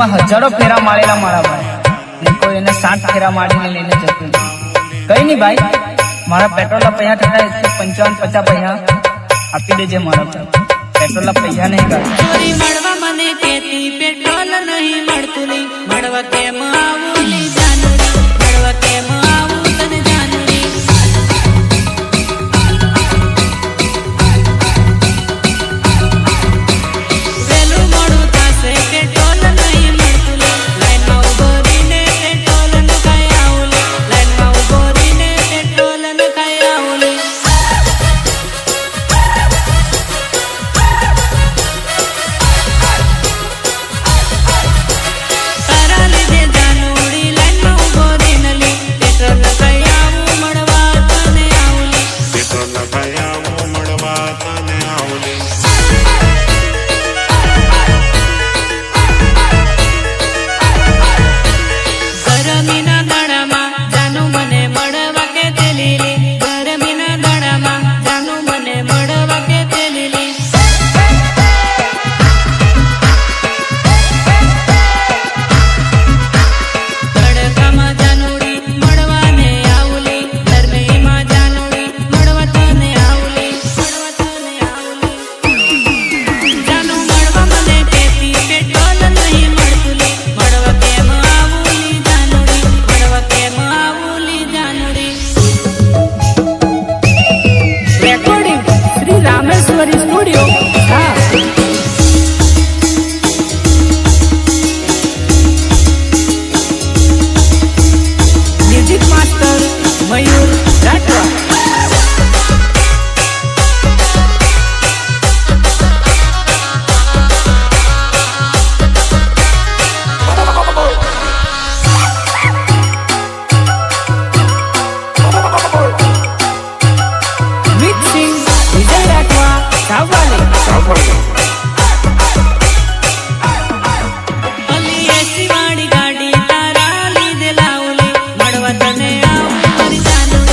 જિંદગીમાં હજારો ફેરા મારેલા મારા ભાઈ, ને કોઈ એને 60 ફેરા મારીને લઈને જતું. કઈ નહીં ભાઈ, મારા પેટ્રોલના પૈસા થતા 155 પૈસા આપી દેજે મારા ભાઈ. પેટ્રોલના પૈસા નહીં કાઢ. મળવા મને કેતી પેટ્રોલ નહીં મળતું નહીં, મળવા કેમ આવું લી જાનુડી, મળવા કેમ આવું તને જાનુડી. વેલું મોડું થશે પેટ્રોલ નહીં મળતું લે, લાઈનમાં ઉભો રહીને પેટ્રોલ નખાઈ આવું લે, લાઈનમાં ઉભો રહીને પેટ્રોલ નખાઈ આવું લે. એસી વાળી ગાડી તારા લીધે લાવલી, મળવા તને આવું મારી જાનુડી.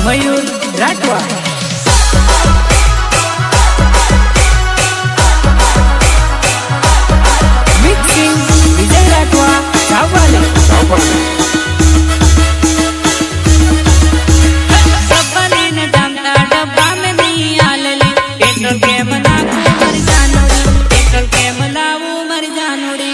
મયુર રાઠવા. મિક્સિંગ વિજય રાઠવા ચાવવાલે. ડબ્બાને ડામતા ડબ્બા में नहीं आलली पेट्रोल केम नाखू मर जानोड़ी पेट्रोल केम लावू मर जानोड़ी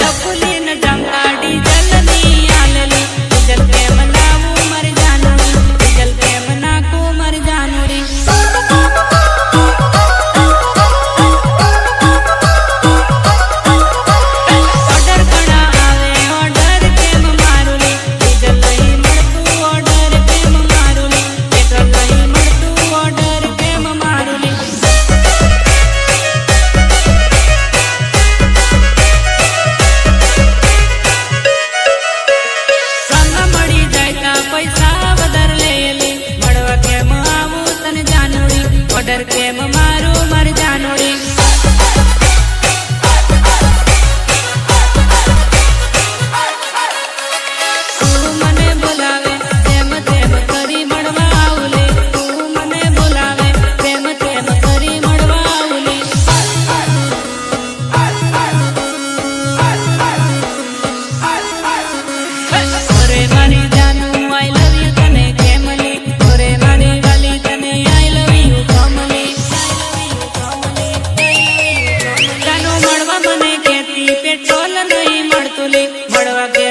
डब्बुलीन ડામતા डीजल नहीं आलली डीजल केम लावू मर जानोड़ी डीजल केम नाखू मर जानोड़ी ऑर्डर कड़ा आवे ऑर्डर केम मारूली डीजल नहीं મળતું ऑर्डर केम मारूली पेट्रोल नहीं મળતું ऑर्डर केम मारूली સંગ મળી જાય તા પૈસા વધાર લેલી મળવા કેમ આવું તને જાનોડી ઓર્ડર કેમ મારું મર જાનોડી તું મને બોલાવે તેમ તેમ કરી મળવા આવલે તું મને બોલાવે તેમ તેમ કરી મળવા આવલે ઓરે મારી જાનુ આઈ લવ યુ તને કેમલી ઓરે મારી વાલી તને આઈ લવ યુ કમલી જાનુ મળવા મને કેતી પેટ્રોલ નહીં મળતું લે મળવા કે